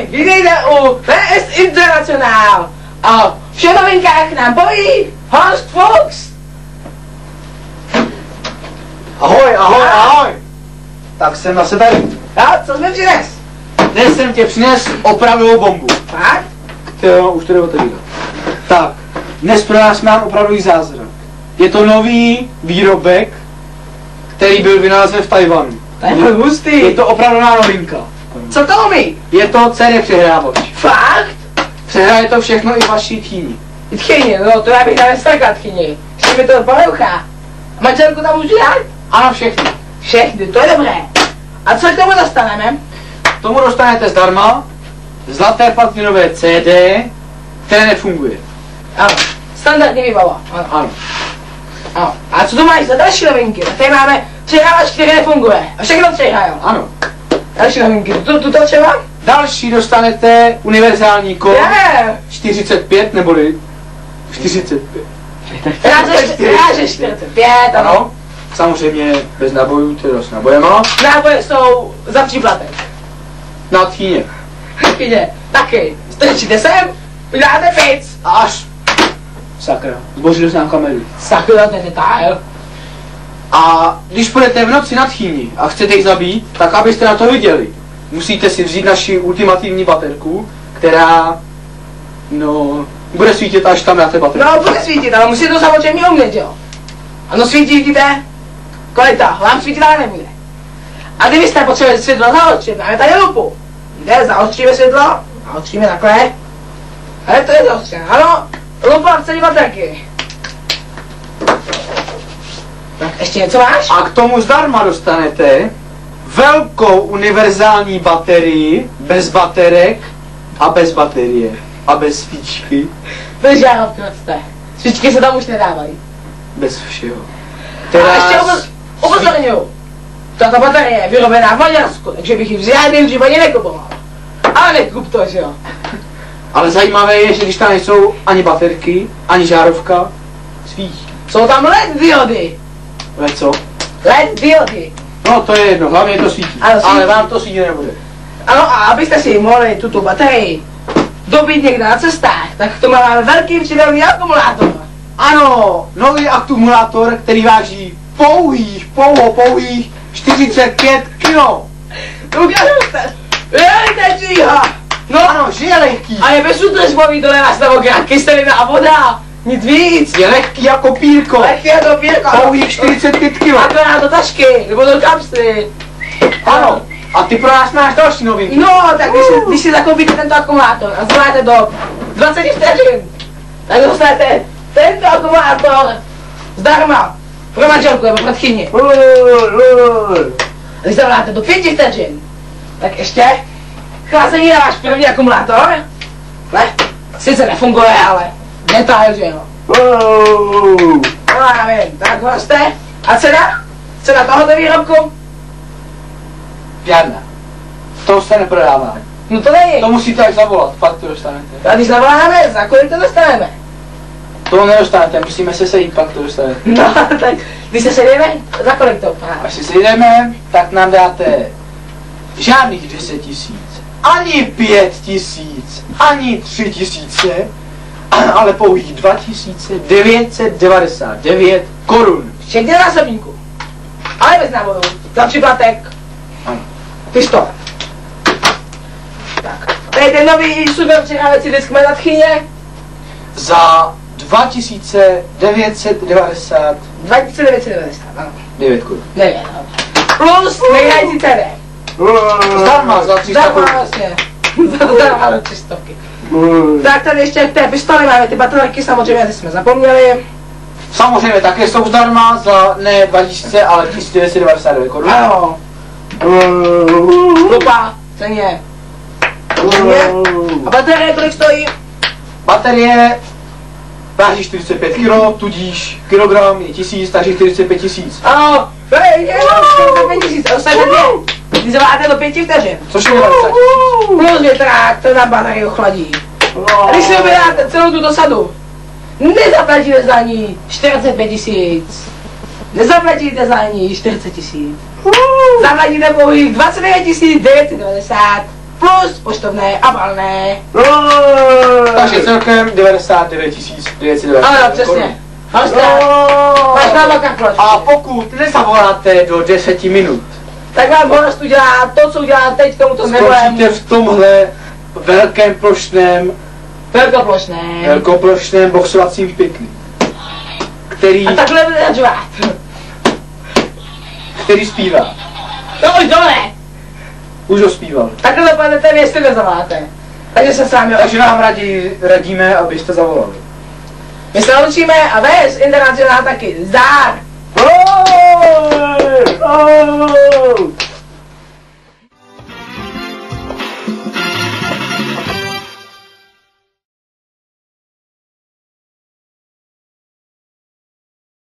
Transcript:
vítejte u VS International. A o všech novinkách nám poví Horst Fuchs. Ahoj, ahoj, ahoj. Tak jsem zase tady. A co jsme přines? Dnes jsem tě přines opravdovou bombu. Fakt? Jo, už to jde otevírat. Tak, dnes pro nás mám opravdový zázrak. Je to nový výrobek, který byl vynalezen v Tajvanu. To je hustý. Je to opravdová novinka. Co to umí? Je to CD přehrávač. Fakt? Přehraje to všechno i v vaší tchýni. Tchyni, no to já bych tam nestrkal tchyni. Ještě mi to porouchá. Manželku tam můžu dát? Ano, všechny. Všechny, to je dobré. A co k tomu dostaneme? K tomu dostanete zdarma zlaté platinové CD, které nefunguje. Ano, standardní výbava. Ano. Ano. Ano. A co tu máš za další novinky? Tak tady máme přehrávač, který nefunguje. A všechno přehrajou. Ano. Další novinky. Tuto třeba? Další dostanete univerzální kód Je. 45 neboli 45. Ráže 45, ano. Samozřejmě bez nabojů, teda s nabojema. Náboje jsou za příplatek. Na tchýně. Jde, taky. Strčíte sem, vydáte pic. Až. Sakra, zbořili jsme nám kameru. Sakra, ten detail. A když půjdete v noci na tchýni a chcete ji zabít, tak abyste na to viděli, musíte si vzít naši ultimativní baterku, která, no, bude svítit až tam na té baterce. No, bude svítit, ale musíte to samozřejmě umět, jo. Ano, svítí, vidíte? Kvalita, vám svítit ale nebude. A kdybyste potřebovali světlo zaostřit, máme tady lupu. Jde, zaostříme světlo, zaostříme takhle. Ale to je zaostřené, ano, lupa v celé baterky. Tak ještě něco máš? A k tomu zdarma dostanete velkou univerzální baterii, bez baterek a bez baterie a bez svíčky. Bez žárovky jste. Svíčky se tam už nedávají. Bez všeho. A ještě upozorňuju. Tato baterie je vyrobená v Maďarsku, takže bych ji v žádném případě nekupoval. Ale nekup to, že jo. Ale zajímavé je, že když tam nejsou ani baterky, ani žárovka, svítí. Jsou tam LED diody. Ale co? LED diody. No to je jedno, hlavně to svítí. Ano, svítí. Ale vám to svítit nebude. Ano, a abyste si mohli tuto baterii dobít někde na cestách, tak k tomu máme velký přidaný akumulátor. Ano, nový akumulátor, který váží pouhých 45 kg. Ukážete. Jejte, No ano, že je lehký. a je bezútržbový dole na stavokrát, kyselina a voda. Nic víc. Je lehký jako pírko. Lehký je to pírko. Pouhých 45 kg. Akorát do tašky, nebo do kapsy. Ano. A ty pro nás máš další novinku. No, tak když si zakoupíte tento akumulátor a zvoláte do 20 vteřin, tak dostanete tento akumulátor zdarma pro manželku nebo pro tchyni. A když zavoláte do 5 vteřin, tak ještě chlazení na váš první akumulátor. Ne, sice nefunguje, ale detail, že jo. No já vím, tak hoste. A cena? Cena tohoto výrobku? Žádná. To se neprodává. No to není. To musíte až zavolat, pak to dostanete. A když zavoláme, za kolik to dostaneme? To nedostanete, musíme se sejít, pak to dostanete. No, tak když se sejdeme, za kolik to? Až se sejdeme, tak nám dáte žádných 10 000, ani 5 000, ani 3 000, ale pouhých 2999 korun. Včetně zásobníku. Ale bez návodu. Za příplatek. Ano. Pistole. Tak. Tady ten nový super přehrávací disk má na tchyně. Za 2990 2990, ano. 9 korun. 9, ano. Plus nejhrající CD. Zdarma, za 300 Zdarma, korun. vlastně. Zdarma do 300. Tak tady ještě té pistoli máme ty baterky, samozřejmě ty jsme zapomněli. Samozřejmě také jsou zdarma za ne 2000, ale 1999 korun. Ano. Lupa, ceně. A baterie kolik stojí? Baterie váží 45 kg, tudíž kilogram je 1000, takže 45 000. Ano, to je jenom 45 000, a ostatně dvě. Když zavoláte do 5 vteřin. Což je 90 000. Plus větrák, to nám baterii ochladí. A když si objednáte celou tuto sadu, nezaplatíte za ní 45 000. Nezaplatíte za ní 40 000. Zaplatíte pouhých 29 990 plus poštovné a valné. Takže celkem 99 990. Ano, přesně. Máš na kalkulačku. A pokud nezavoláte do 10 minut, tak vám Horast udělá to, co udělá teď tomuto nevolému. skončíte v tomhle velkoplošném boxovacím pytli, který, A takhle bude řvát. který zpívá. To už dole. Už ho zpíval. Takhle dopadnete, jestli nezavoláte. Takže se sami Takže nám radíme, abyste zavolali. My se naučíme a vést internacionál taky. Zdár! Oh!